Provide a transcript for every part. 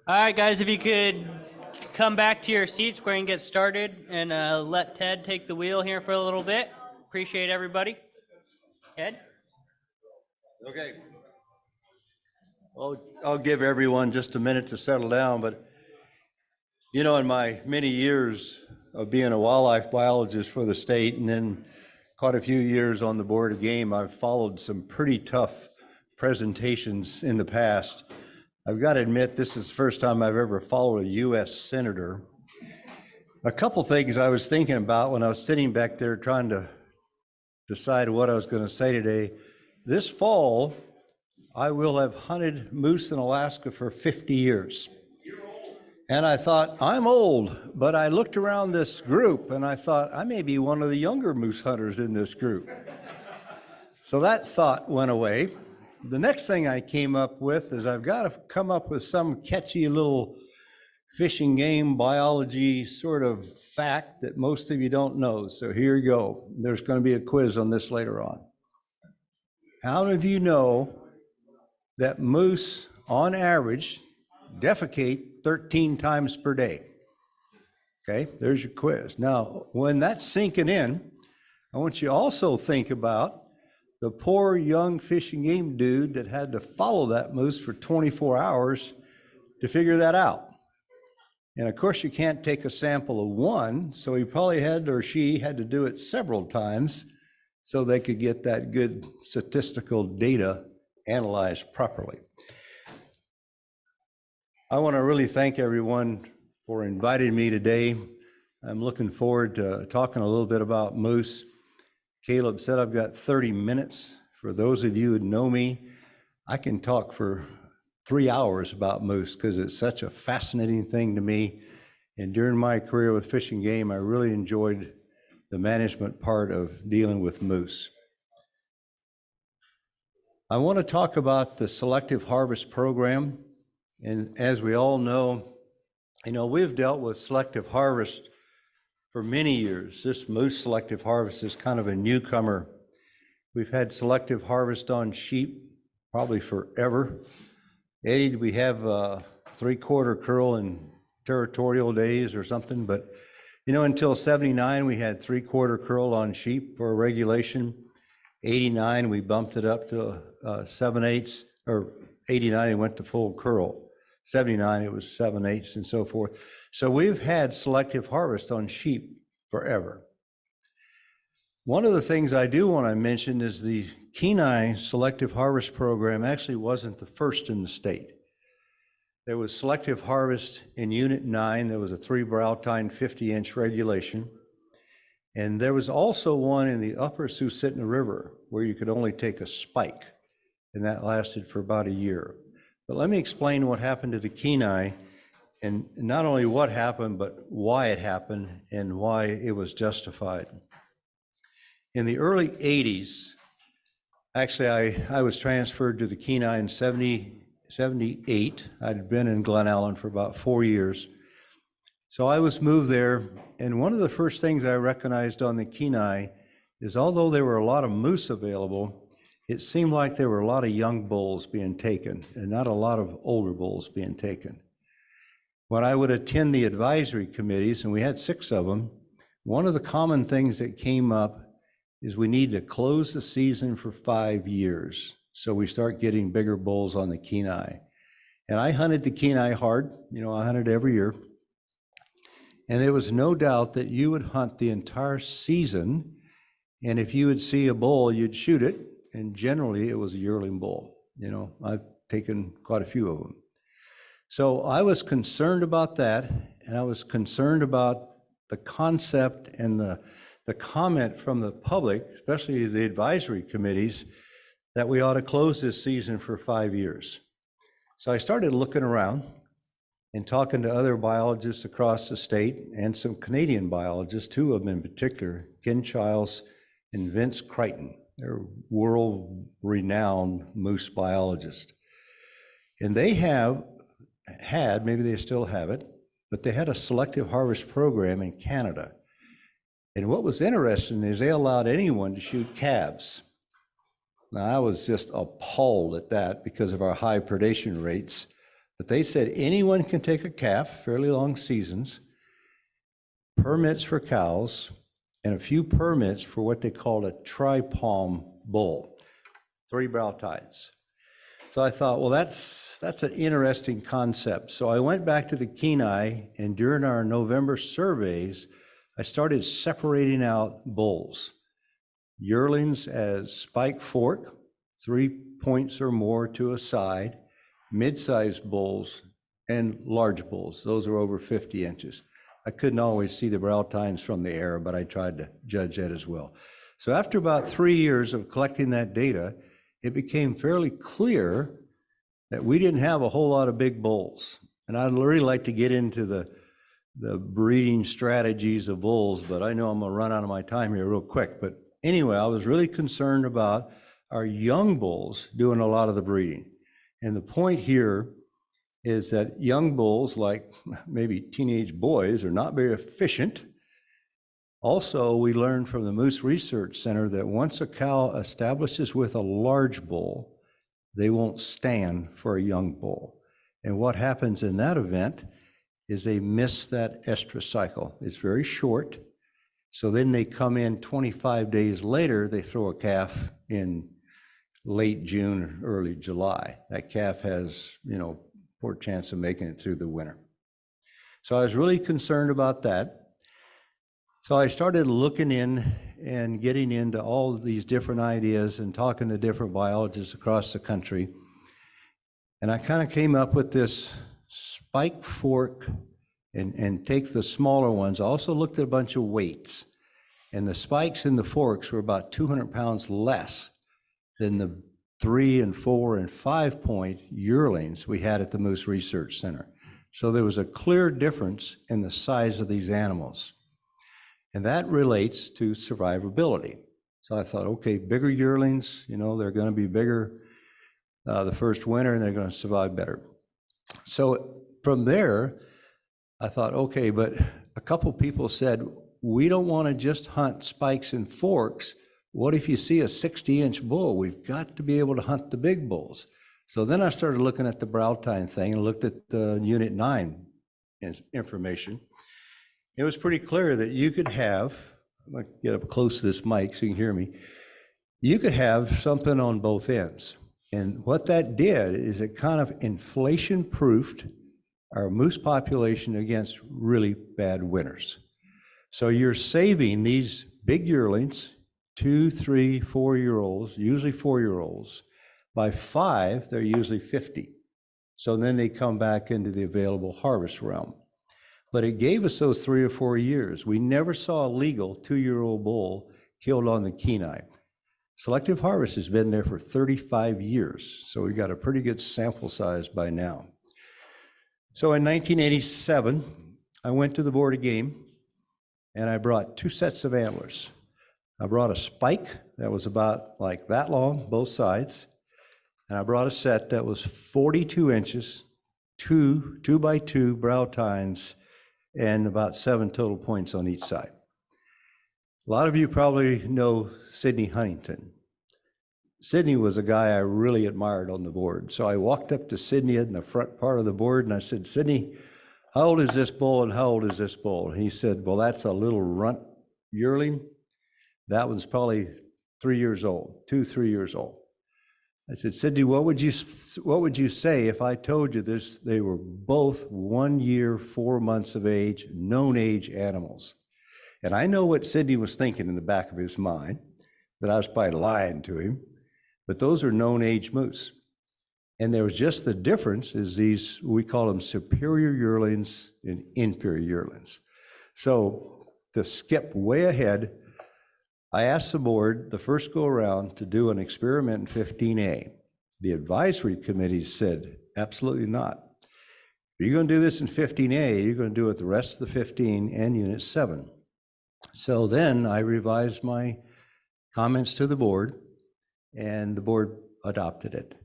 All right, guys, if you could come back to your seats, we're going to get started and let Ted take the wheel here for a little bit. Appreciate everybody. Ted? Okay. I'll give everyone just a minute to settle down, but you know, in my many years of being a wildlife biologist for the state and then quite a few years on the board of game, I've followed some pretty tough presentations in the past. I've got to admit, this is the first time I've ever followed a U.S. senator. A couple things I was thinking about when I was sitting back there trying to decide what I was going to say today. This fall, I will have hunted moose in Alaska for 50 years. And I thought, I'm old, but I looked around this group and I thought, I may be one of the younger moose hunters in this group. So that thought went away. The next thing I came up with is I've got to come up with some catchy little fishing game biology sort of fact that most of you don't know. So here you go. There's going to be a quiz on this later on. How many of you know that moose, on average, defecate 13 times per day? Okay, there's your quiz. Now, when that's sinking in, I want you to also think about the poor young fishing game dude that had to follow that moose for 24 hours to figure that out. And of course, you can't take a sample of one, so he probably had, or she had to do it several times so they could get that good statistical data analyzed properly. I want to really thank everyone for inviting me today. I'm looking forward to talking a little bit about moose. Caleb said I've got 30 minutes. For those of you who know me, I can talk for 3 hours about moose because it's such a fascinating thing to me. And during my career with Fish and Game, I really enjoyed the management part of dealing with moose. I want to talk about the selective harvest program. And as we all know, we've dealt with selective harvest for many years. This moose selective harvest is kind of a newcomer. We've had selective harvest on sheep probably forever. Eddie, did we have a 3/4 curl in territorial days or something? But until 79, we had 3/4 curl on sheep for regulation. 89, we bumped it up to 7/8, or 89, it went to full curl. 79, it was 7/8 and so forth. So we've had selective harvest on sheep forever. One of the things I do want to mention is the Kenai selective harvest program actually wasn't the first in the state. There was selective harvest in Unit 9. There was a 3-brow tine 50-inch regulation. And there was also one in the upper Susitna River where you could only take a spike, and that lasted for about a year. But let me explain what happened to the Kenai, and not only what happened, but why it happened and why it was justified. In the early 80s, actually I was transferred to the Kenai in 78. I'd been in Glen Allen for about 4 years. So I was moved there, and one of the first things I recognized on the Kenai is although there were a lot of moose available, it seemed like there were a lot of young bulls being taken and not a lot of older bulls being taken. When I would attend the advisory committees, and we had 6 of them, one of the common things that came up is we need to close the season for 5 years so we start getting bigger bulls on the Kenai. And I hunted the Kenai hard, I hunted every year. And there was no doubt that you would hunt the entire season, and if you would see a bull, you'd shoot it. And generally, it was a yearling bull. I've taken quite a few of them. So I was concerned about that, and I was concerned about the concept and the comment from the public, especially the advisory committees, that we ought to close this season for 5 years. So I started looking around and talking to other biologists across the state and some Canadian biologists, 2 of them in particular, Ken Childs and Vince Crichton. They're world-renowned moose biologists. And they had, maybe they still have it, but they had a selective harvest program in Canada. And what was interesting is they allowed anyone to shoot calves. Now, I was just appalled at that because of our high predation rates. But they said anyone can take a calf, fairly long seasons, permits for cows, and a few permits for what they called a tri-palm bull, 3 brow tines. So I thought, well, that's an interesting concept. So I went back to the Kenai, and during our November surveys, I started separating out bulls. Yearlings as spike fork, 3 points or more to a side, mid-sized bulls, and large bulls. Those are over 50 inches. I couldn't always see the brow tines from the air, but I tried to judge that as well. So after about 3 years of collecting that data, it became fairly clear that we didn't have a whole lot of big bulls. And I'd really like to get into the breeding strategies of bulls, but I know I'm gonna run out of my time here real quick. But anyway, I was really concerned about our young bulls doing a lot of the breeding. And the point here is that young bulls, like maybe teenage boys, are not very efficient. Also, we learned from the Moose Research Center that once a cow establishes with a large bull, they won't stand for a young bull. And what happens in that event is they miss that estrus cycle. It's very short. So then they come in 25 days later, they throw a calf in late June or early July. That calf has, poor chance of making it through the winter. So I was really concerned about that. So I started looking in and getting into all of these different ideas and talking to different biologists across the country. And I kind of came up with this spike fork and take the smaller ones. I also looked at a bunch of weights. And the spikes in the forks were about 200 pounds less than the 3 and 4 and 5 point yearlings we had at the Moose Research Center. So there was a clear difference in the size of these animals. And that relates to survivability. So I thought, okay, bigger yearlings, they're going to be bigger the first winter and they're going to survive better. So from there, I thought, okay, but a couple people said, we don't want to just hunt spikes and forks. What if you see a 60-inch bull? We've got to be able to hunt the big bulls. So then I started looking at the brow tine thing and looked at the Unit 9 information. It was pretty clear that you could have, I'm going to get up close to this mic so you can hear me, you could have something on both ends. And what that did is it kind of inflation-proofed our moose population against really bad winters. So you're saving these big yearlings, 2, 3, 4-year-olds, usually 4-year-olds. By 5, they're usually 50. So then they come back into the available harvest realm. But it gave us those 3 or 4 years. We never saw a legal 2-year-old bull killed on the Kenai. Selective harvest has been there for 35 years. So we've got a pretty good sample size by now. So in 1987, I went to the Board of Game and I brought 2 sets of antlers. I brought a spike that was about like that long, both sides, and I brought a set that was 42 inches, 2 by 2 brow tines, and about 7 total points on each side. A lot of you probably know Sidney Huntington. Sidney was a guy I really admired on the board. So I walked up to Sidney in the front part of the board and I said, Sidney, how old is this bull and how old is this bull? And he said, well, that's a little runt yearling. That one's probably 3 years old, 2, 3 years old. I said, Sidney, what would you say if I told you this? They were both 1 year, 4 months of age, known age animals. And I know what Sidney was thinking in the back of his mind, that I was probably lying to him, but those are known age moose. And there was just the difference is these, we call them superior yearlings and inferior yearlings. So to skip way ahead, I asked the board the first go around to do an experiment in 15A. The advisory committee said, absolutely not. If you're going to do this in 15A, you're going to do it the rest of the 15 and Unit 7. So then I revised my comments to the board and the board adopted it.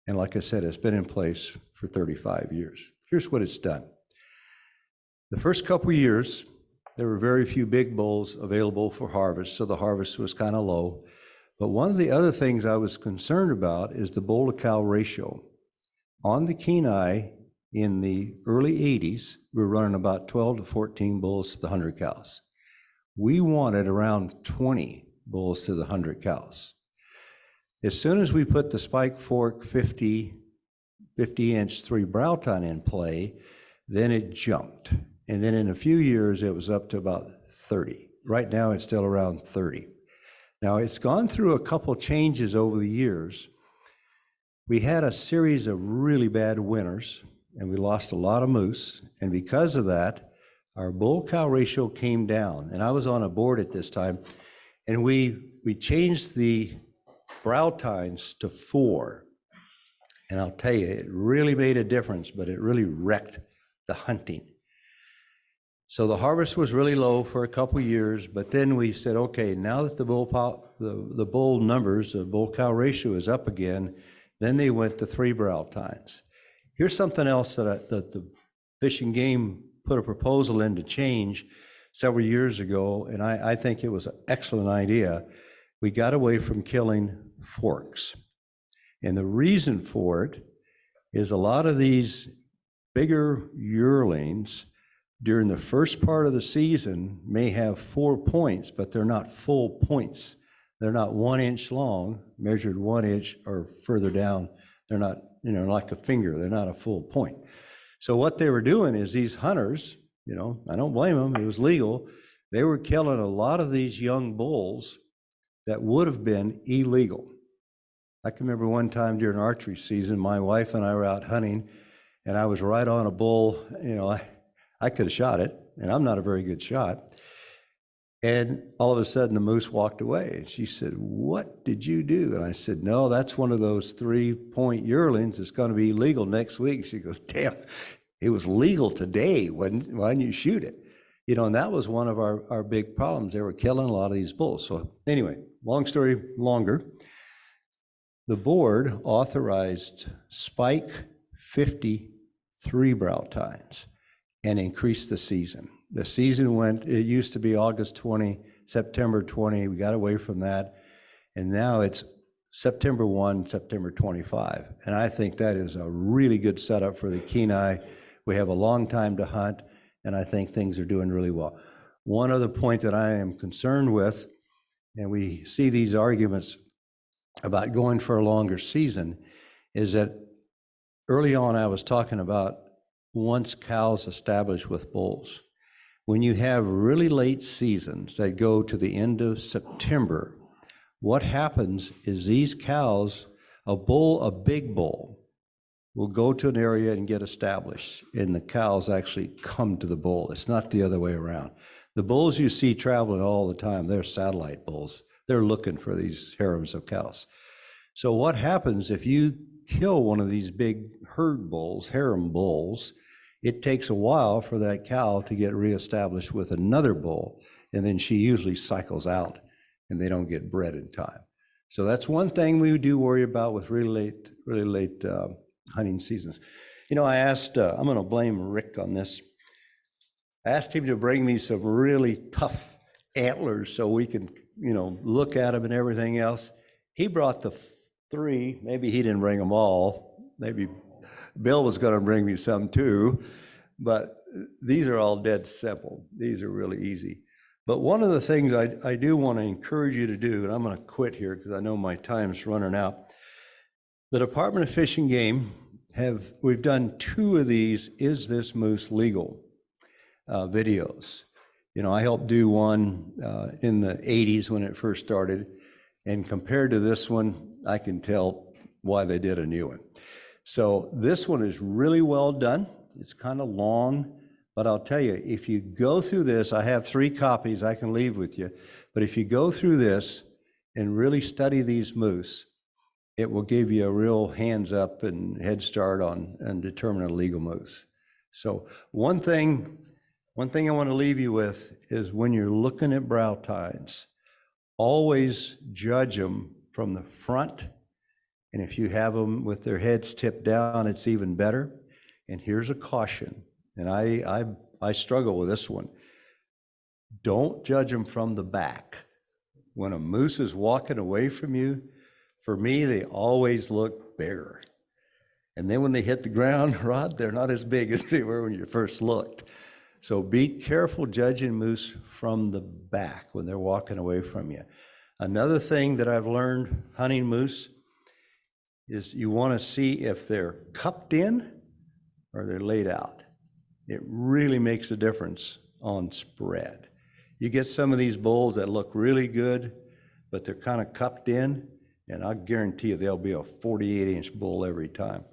And like I said, it's been in place for 35 years. Here's what it's done. The first couple of years, there were very few big bulls available for harvest, so the harvest was kind of low. But one of the other things I was concerned about is the bull to cow ratio. On the Kenai, in the early 80s, we were running about 12 to 14 bulls to the 100 cows. We wanted around 20 bulls to the 100 cows. As soon as we put the spike fork 50-inch 3 brow tine in play, then it jumped. And then in a few years, it was up to about 30. Right now, it's still around 30. Now, it's gone through a couple changes over the years. We had a series of really bad winters, and we lost a lot of moose. And because of that, our bull-cow ratio came down. And I was on a board at this time, and we changed the brow tines to 4. And I'll tell you, it really made a difference, but it really wrecked the hunting. So the harvest was really low for a couple years, but then we said, okay, now that the bull numbers, the bull-cow ratio is up again, then they went to 3 brow tines. Here's something else that the Fish and Game put a proposal in to change several years ago, and I think it was an excellent idea. We got away from killing forks. And the reason for it is a lot of these bigger yearlings during the first part of the season may have 4 points, but they're not full points. They're not 1 inch long, measured 1 inch or further down. They're not, like a finger. They're not a full point. So what they were doing is these hunters, I don't blame them. It was legal. They were killing a lot of these young bulls that would have been illegal. I can remember one time during archery season, my wife and I were out hunting, and I was right on a bull. I could have shot it, and I'm not a very good shot. And all of a sudden, the moose walked away. And she said, "What did you do?" And I said, "No, that's one of those 3-point yearlings that's going to be legal next week." She goes, "Damn, it was legal today. Why didn't you shoot it?" And that was one of our big problems. They were killing a lot of these bulls. So anyway, long story longer. The board authorized spike 53 brow tines and increased the season. The season it used to be August 20, September 20. We got away from that. And now it's September 1, September 25. And I think that is a really good setup for the Kenai. We have a long time to hunt, and I think things are doing really well. One other point that I am concerned with, and we see these arguments about going for a longer season, is that early on I was talking about once cows established with bulls. When you have really late seasons that go to the end of September, what happens is these cows, a big bull, will go to an area and get established, and the cows actually come to the bull. It's not the other way around. The bulls you see traveling all the time, they're satellite bulls. They're looking for these harems of cows. So what happens if you kill one of these big herd bulls, harem bulls, it takes a while for that cow to get reestablished with another bull, and then she usually cycles out and they don't get bred in time. So that's one thing we do worry about with really late hunting seasons. I asked, I'm going to blame Rick on this. I asked him to bring me some really tough antlers so we can, look at them and everything else. He brought the 3, maybe he didn't bring them all. Maybe Bill was going to bring me some too, but these are all dead simple. These are really easy. But one of the things I do want to encourage you to do, and I'm going to quit here because I know my time's running out. The Department of Fish and Game we've done 2 of these "Is This Moose Legal?" videos. I helped do one in the 80s when it first started, and compared to this one, I can tell why they did a new one. So this one is really well done. It's kind of long, but I'll tell you, if you go through this, I have 3 copies I can leave with you, but if you go through this and really study these moose, it will give you a real hands up and head start on determining a legal moose. So one thing I want to leave you with is when you're looking at brow tines, always judge them from the front. And if you have them with their heads tipped down, it's even better. And here's a caution, and I struggle with this one. Don't judge them from the back. When a moose is walking away from you, for me, they always look bigger. And then when they hit the ground, Rod, they're not as big as they were when you first looked. So be careful judging moose from the back when they're walking away from you. Another thing that I've learned hunting moose is you want to see if they're cupped in or they're laid out. It really makes a difference on spread. You get some of these bulls that look really good, but they're kind of cupped in, and I guarantee you they'll be a 48-inch bull every time.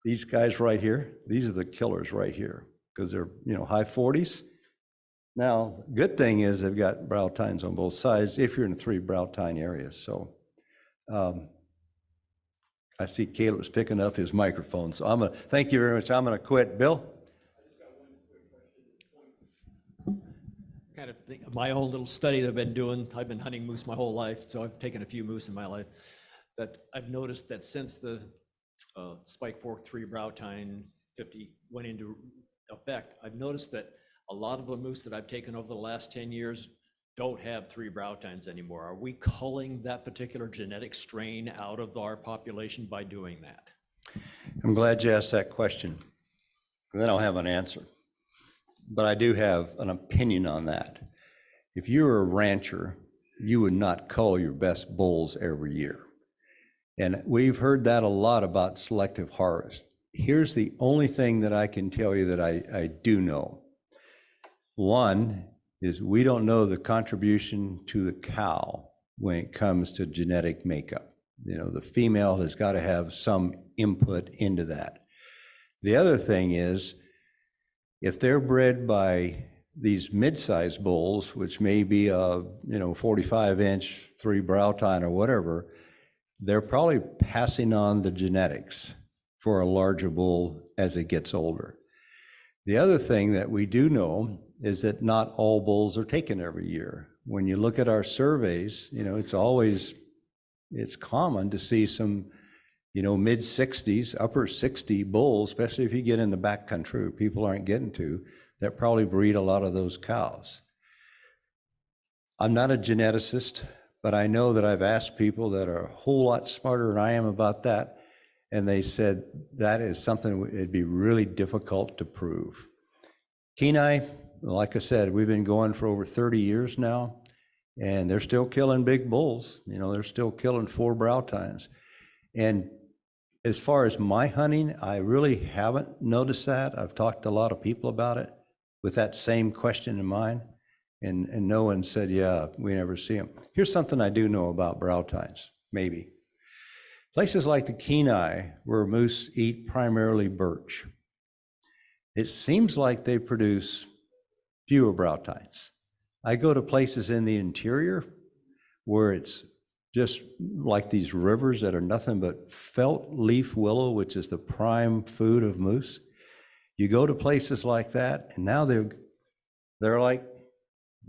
These guys right here, these are the killers right here, because they're, high 40s. Now, good thing is they've got brow tines on both sides if you're in the 3 brow tine areas. So I see Caleb's picking up his microphone. So I'm going to thank you very much. I'm going to quit. Bill? Kind of my own little study that I've been doing. I've been hunting moose my whole life, so I've taken a few moose in my life. That I've noticed that since the spike fork 3 brow tine 50 went into effect, I've noticed that a lot of the moose that I've taken over the last 10 years don't have 3 brow tines anymore. Are we culling that particular genetic strain out of our population by doing that? I'm glad you asked that question, because I don't have an answer. But I do have an opinion on that. If you're a rancher, you would not cull your best bulls every year. And we've heard that a lot about selective harvest. Here's the only thing that I can tell you that I do know. One is we don't know the contribution to the cow when it comes to genetic makeup. The female has got to have some input into that. The other thing is, if they're bred by these mid-sized bulls, which may be a 45-inch 3 brow tine or whatever, they're probably passing on the genetics for a larger bull as it gets older. The other thing that we do know is that not all bulls are taken every year. When you look at our surveys, it's common to see some mid-60s, upper 60 bulls, especially if you get in the backcountry where people aren't getting to, that probably breed a lot of those cows. I'm not a geneticist, but I know that I've asked people that are a whole lot smarter than I am about that, and they said that is something it'd be really difficult to prove. Kenai, like I said, we've been going for over 30 years now, and they're still killing big bulls. They're still killing 4 brow tines. And as far as my hunting, I really haven't noticed that. I've talked to a lot of people about it with that same question in mind, and no one said, yeah, we never see them. Here's something I do know about brow tines, maybe. Places like the Kenai, where moose eat primarily birch, it seems like they produce fewer brow tines. I go to places in the interior where it's just like these rivers that are nothing but felt leaf willow, which is the prime food of moose. You go to places like that, and now they're like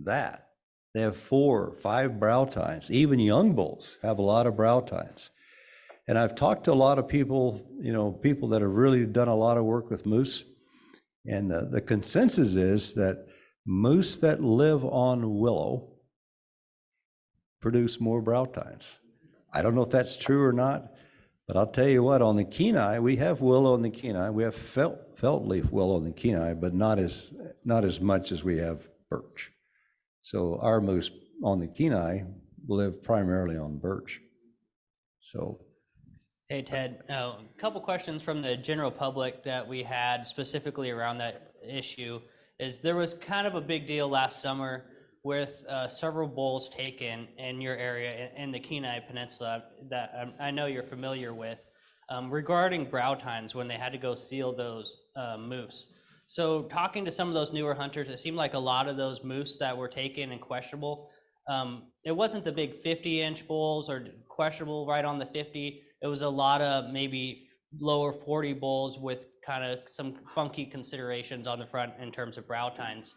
that. They have 4 or 5 brow tines. Even young bulls have a lot of brow tines. And I've talked to a lot of people, people that have really done a lot of work with moose. And the consensus is that moose that live on willow produce more brow tines. I don't know if that's true or not, but I'll tell you what, on the Kenai, we have willow in the Kenai. We have felt leaf willow in the Kenai, but not as much as we have birch. So our moose on the Kenai live primarily on birch. So. Hey, Ted, a couple questions from the general public that we had specifically around that issue is there was kind of a big deal last summer with several bulls taken in your area in the Kenai Peninsula that I know you're familiar with regarding brow tines when they had to go seal those moose. So talking to some of those newer hunters, it seemed like a lot of those moose that were taken and questionable, it wasn't the big 50-inch bulls or questionable right on the 50. It was a lot of maybe lower 40 bulls with kind of some funky considerations on the front in terms of brow tines.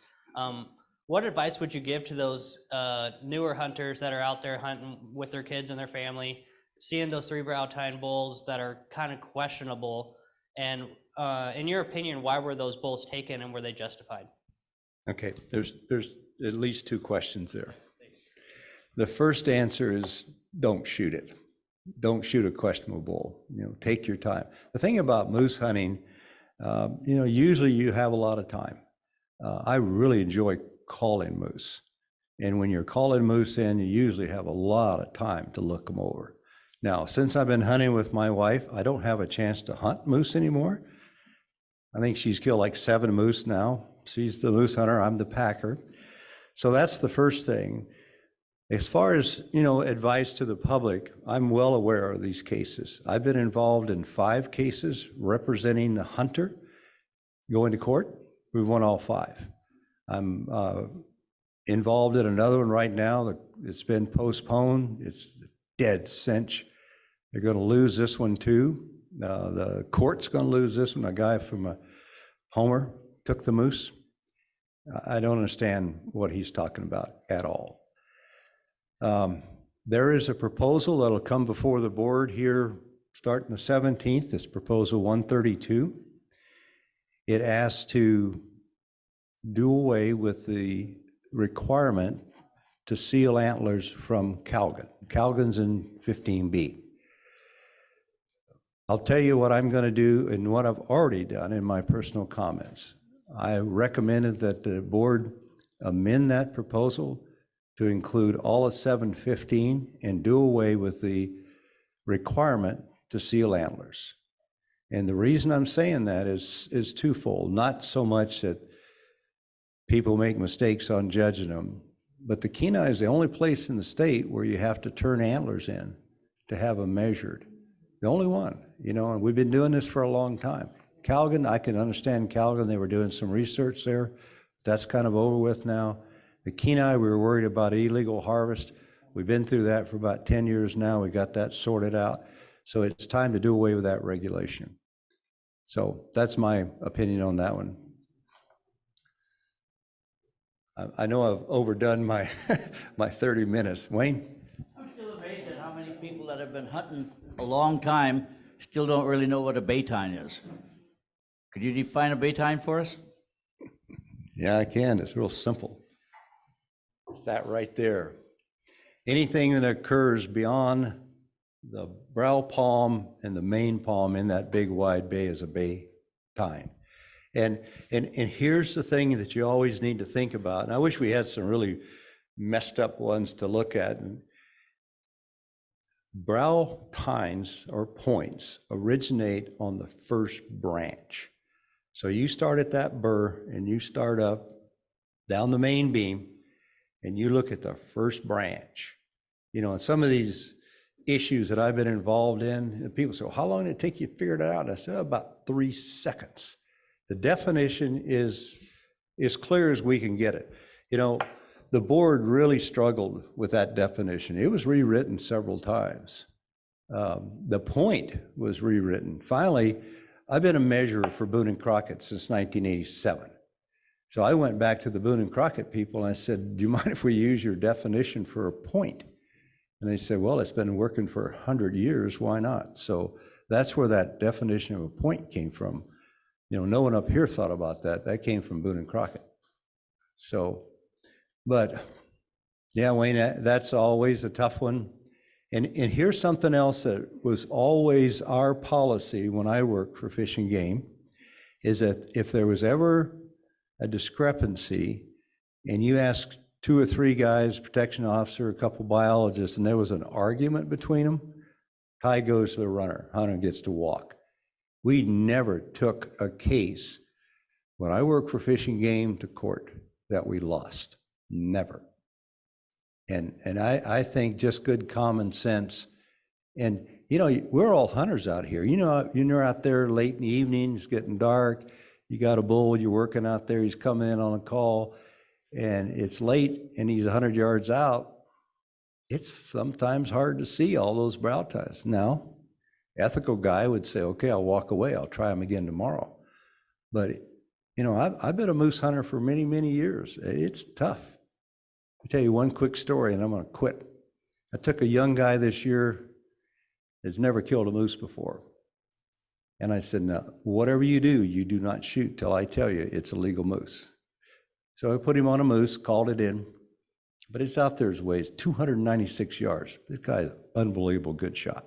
What advice would you give to those newer hunters that are out there hunting with their kids and their family, seeing those 3 brow tine bulls that are kind of questionable? And in your opinion, why were those bulls taken and were they justified? Okay, there's at least 2 questions there. The first answer is don't shoot it. don't shoot a questionable bull. Take your time. The thing about moose hunting, usually you have a lot of time. I really enjoy calling moose. And when you're calling moose in, you usually have a lot of time to look them over. Now, since I've been hunting with my wife, I don't have a chance to hunt moose anymore. I think she's killed like 7 moose now. She's the moose hunter, I'm the packer. So that's the first thing. As far as, advice to the public, I'm well aware of these cases. I've been involved in 5 cases representing the hunter going to court. We won all 5. I'm involved in another one right now. It's been postponed. It's dead cinch. They're going to lose this one too. The court's going to lose this one. A guy from Homer took the moose. I don't understand what he's talking about at all. There is a proposal that'll come before the board here starting the 17th. It's proposal 132. It asks to do away with the requirement to seal antlers from Calgon. Calgon's in 15B. I'll tell you what I'm going to do and what I've already done in my personal comments. I recommended that the board amend that proposal to include all of 715 and do away with the requirement to seal antlers. And the reason I'm saying that is twofold. Not so much that people make mistakes on judging them, but the Kenai is the only place in the state where you have to turn antlers in to have them measured. The only one, and we've been doing this for a long time. Calgon, I can understand Calgon, they were doing some research there. That's kind of over with now. The Kenai, we were worried about illegal harvest. We've been through that for about 10 years now. We got that sorted out. So it's time to do away with that regulation. So that's my opinion on that one. I know I've overdone my my 30 minutes. Wayne? I'm still amazed at how many people that have been hunting a long time still don't really know what a bay tine is. Could you define a bay tine for us? Yeah, I can. It's real simple. It's that right there. Anything that occurs beyond the brow palm and the main palm in that big wide bay is a bay tine. And here's the thing that you always need to think about. And I wish we had some really messed up ones to look at. Brow tines or points originate on the first branch. So you start at that burr and you start up down the main beam and you look at the first branch. And some of these issues that I've been involved in, people say, well, how long did it take you to figure it out? I said, about 3 seconds. The definition is as clear as we can get it. The board really struggled with that definition. It was rewritten several times. The point was rewritten. Finally, I've been a measurer for Boone and Crockett since 1987. So I went back to the Boone and Crockett people and I said, do you mind if we use your definition for a point? And they said, well, it's been working for 100 years, why not? So that's where that definition of a point came from. No one up here thought about that. That came from Boone and Crockett. So, but yeah, Wayne, that's always a tough one. And here's something else that was always our policy when I worked for Fish and Game, is that if there was ever a discrepancy and you asked 2 or 3 guys, protection officer, a couple biologists, and there was an argument between them, tie goes to the runner, hunter gets to walk. We never took a case when I worked for Fish and Game to court that we lost, never. And I think just good common sense. And, we're all hunters out here. You're out there late in the evening, it's getting dark, you got a bull, you're working out there, he's coming in on a call, and it's late and he's 100 yards out. It's sometimes hard to see all those brow ties. Now, ethical guy would say, okay, I'll walk away, I'll try them again tomorrow. But, I've been a moose hunter for many, many years. It's tough. I'll tell you one quick story and I'm going to quit. I took a young guy this year that's never killed a moose before. And I said, no, whatever you do not shoot till I tell you it's a legal moose. So I put him on a moose, called it in, but it's out there, it weighs 296 yards. This guy is an unbelievable good shot.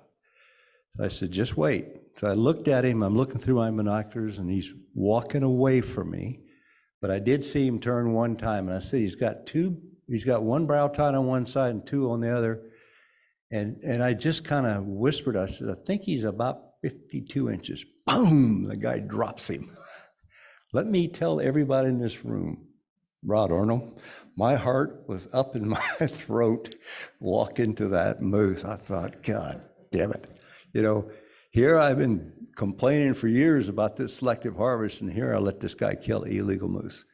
I said, just wait. So I looked at him, I'm looking through my binoculars, and he's walking away from me. But I did see him turn one time, and I said, he's got one brow tine on one side and two on the other. And I just kind of whispered, I said, I think he's about 52 inches. Boom, the guy drops him. Let me tell everybody in this room, Rod Arnold, my heart was up in my throat walking to that moose. I thought, God damn it. You know, here I've been complaining for years about this selective harvest, and here I let this guy kill illegal moose.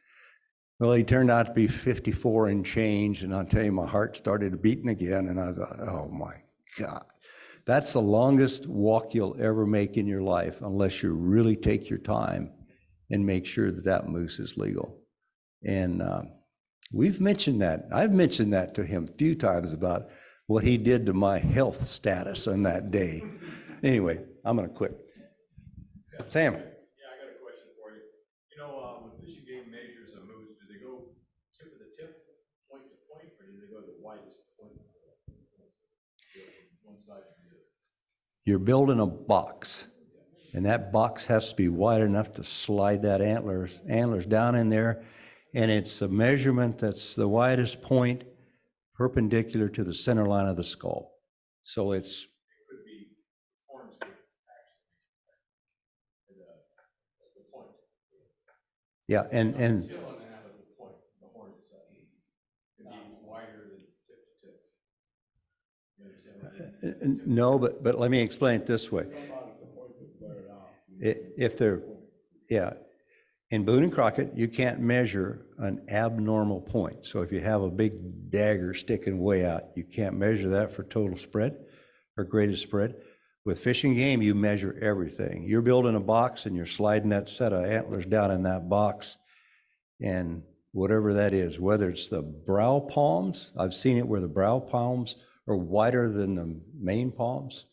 Well, he turned out to be 54 and change, and I'll tell you, my heart started beating again, and I thought, oh my God. That's the longest walk you'll ever make in your life unless you really take your time and make sure that that moose is legal. And we've mentioned that. I've mentioned that to him a few times about what he did to my health status on that day. Anyway, I'm going to quit. Sam. Yeah, I got a question for you. You know, when fishing game measures a moose, do they go tip of the tip, point to point, or do they go the widest point? One side or the other? You're building a box, and that box has to be wide enough to slide that antlers down in there, and it's a measurement that's the widest point perpendicular to the center line of the skull. So it's, Could be horns could actually, the point. yeah, and Still on the half of the point, the horn itself. Could be wider than tip to tip. You understand what I mean? no, but let me explain it this way. If they're, yeah, in Boone and Crockett, you can't measure an abnormal point. So if you have a big dagger sticking way out, you can't measure that for total spread or greatest spread. With fishing game, you measure everything. You're building a box and you're sliding that set of antlers down in that box, and whatever that is, whether it's the brow palms, I've seen it where the brow palms are wider than the main palms.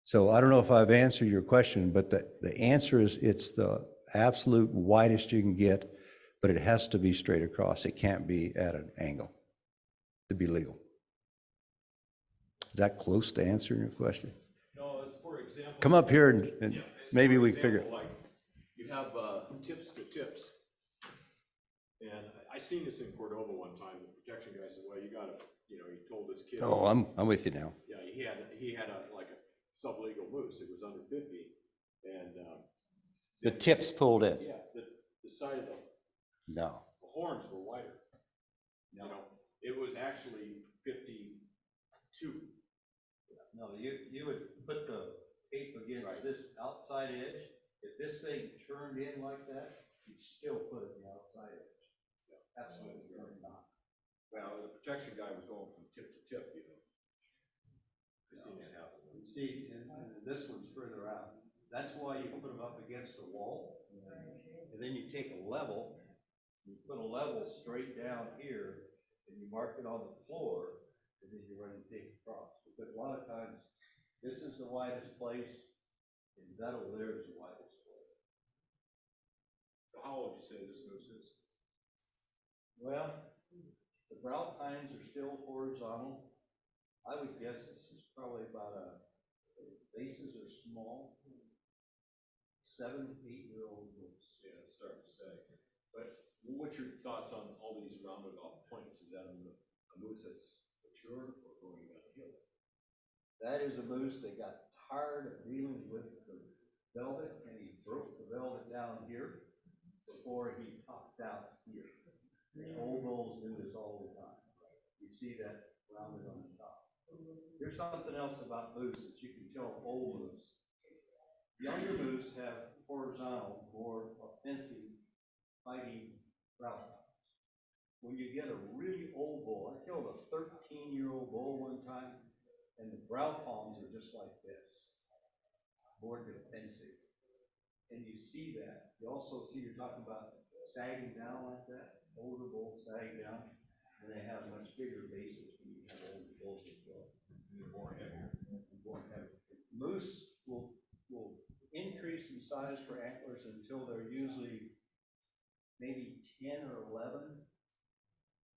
So I don't know if I've answered your question, but the answer is it's the absolute widest you can get, but it has to be straight across. It can't be at an angle to be legal. Is that close to answering your question? No, it's for example. Come up here and Yeah, maybe for we can figure it. example, like, you have tips to tips. And I seen this in Cordova one time, the protection guy said, well, you gotta, you know, he told this kid. Oh, I'm with you now. Yeah, he had like a sublegal moose, it was under 50, and, The tips pulled in. yeah, the side of No. the horns were wider. You know, it was actually 52. No, you would put the tape against this outside edge. If this thing turned in like that, you'd still put it in the outside edge. Absolutely not. Well, the protection guy was going from tip to tip, you know. I seen that happen. See, and this one's further out. That's why you put them up against the wall, and then you take a level, you put a level straight down here, and you mark it on the floor, and then you run the tape across. Because a lot of times, this is the widest place, and that over there is the widest place. So how old would you say this moose is? Well, the brow tines are still horizontal. I would guess this is probably about the bases are small. 7, 8-year-old moose. Yeah, it's starting to say. But what's your thoughts on all these rounded off points? Is that a moose that's mature or going downhill? That is a moose that got tired of dealing with the velvet, and he broke the velvet down here before he popped out here. Old bulls do this all the time. You see that rounded on the top. There's something else about moose that you can tell old moose. Younger moose have horizontal, more offensive, fighting brow tines. When you get a really old bull, I killed a 13-year-old bull one time, and the brow palms are just like this, more defensive. And you see that. You also see, you're talking about sagging down like that. Older bulls sag down, and they have much bigger bases when you have older bulls as well. They're more heavier. More heavy. Moose will increase in size for antlers until they're usually maybe 10 or 11.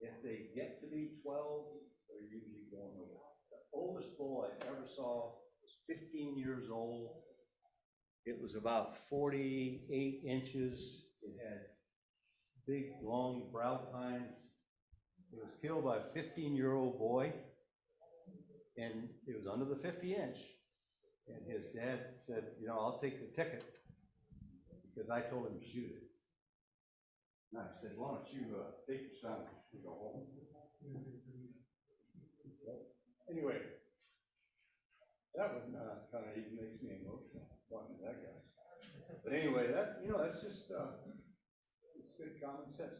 If they get to be 12, they're usually going over. The oldest bull I ever saw was 15 years old. It was about 48 inches. It had big, long brow tines. It was killed by a 15-year-old boy, and it was under the 50-inch. And his dad said, you know, I'll take the ticket because I told him to shoot it. And I said, why don't you take your son and go home? Anyway, that one kind of even makes me emotional, talking to that guy. But anyway, that, you know, that's just, it's good common sense.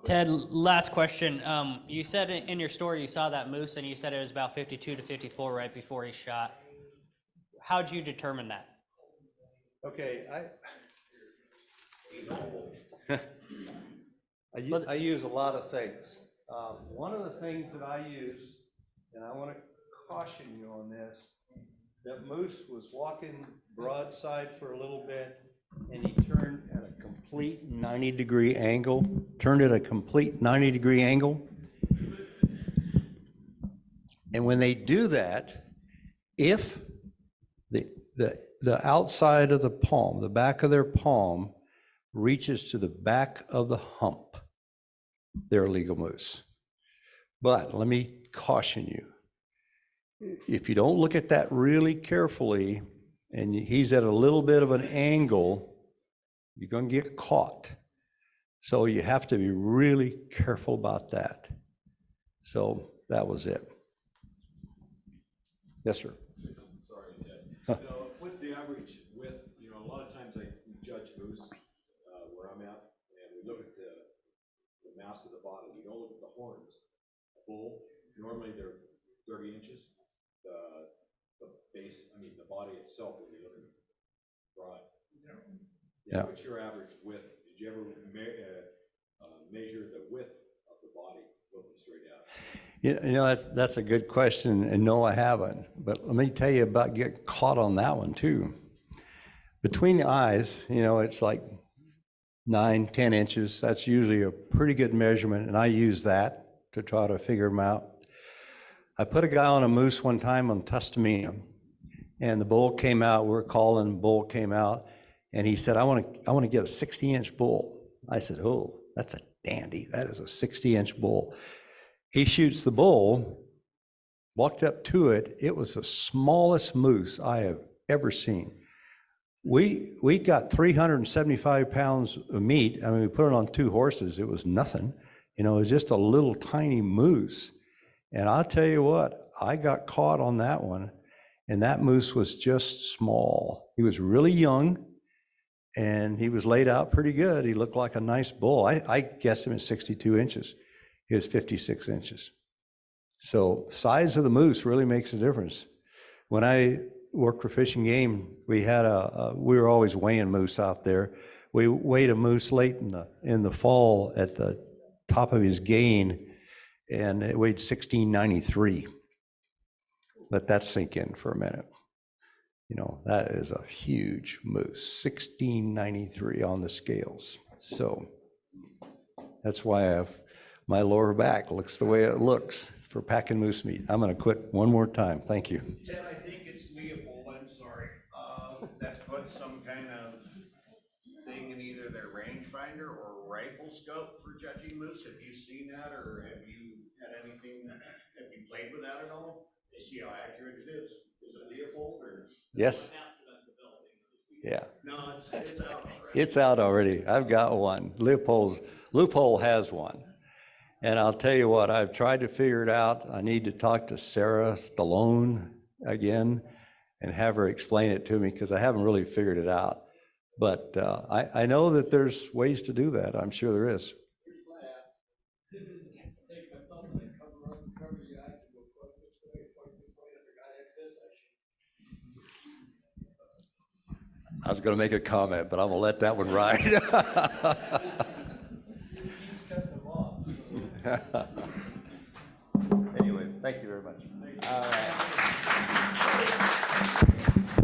Ted, last question. You said in your story you saw that moose and you said it was about 52 to 54 right before he shot. How'd you determine that? Okay, I use a lot of things. One of the things that I use, and I want to caution you on this, that moose was walking broadside for a little bit, and he turned at a complete 90-degree angle, And when they do that, if the outside of the palm, the back of their palm, reaches to the back of the hump, they're a legal moose. But let me caution you. If you don't look at that really carefully, and he's at a little bit of an angle, you're going to get caught. So you have to be really careful about that. So that was it. Yes, sir. Sorry, Ted. What's the average width? You know, a lot of times we judge moose where I'm at, and we look at the mass of the body. We don't look at the horns. A bull, normally they're 30 inches. The base, I mean, the body itself, when you look at broad. Yeah. What's your average width? Did you ever measure the width of the body looking straight out? You know, that's a good question, and no, I haven't. But let me tell you about getting caught on that one too. Between the eyes, you know, it's like 9-10 inches. That's usually a pretty good measurement, and I use that to try to figure them out. I put a guy on a moose one time on Tustamina, and the bull came out. We were calling, the bull came out, and he said, I want to get a 60-inch bull. I said, oh, that's a dandy. That is a 60-inch bull. He shoots the bull, walked up to it. It was the smallest moose I have ever seen. We got 375 pounds of meat. I mean, we put it on 2 horses. It was nothing. You know, it was just a little tiny moose. And I'll tell you what, I got caught on that one, and that moose was just small. He was really young, and he was laid out pretty good. He looked like a nice bull. I guessed him at 62 inches. He was 56 inches. So size of the moose really makes a difference. When I worked for Fish and Game, we had we were always weighing moose out there. We weighed a moose late in the fall at the top of his gain, and it weighed 1693. Let that sink in for a minute. You know, that is a huge moose, 1693 on the scales. So that's why my lower back looks the way it looks for packing moose meat. I'm going to quit one more time. Thank you. Ted, I think it's Leopold, I'm sorry, that's put some kind of thing in either their rangefinder or rifle scope for judging moose. Have you seen that, or have you had anything, have you played with that at all? To see how accurate it is? Is it Leopold or? Yes. Yeah. No, it's out already. It's out already. I've got one. Loophole has one. And I'll tell you what, I've tried to figure it out. I need to talk to Sarah Stallone again and have her explain it to me, because I haven't really figured it out. But I know that there's ways to do that. I'm sure there is. I was going to make a comment, but I'm going to let that one ride. Anyway, thank you very much. All right.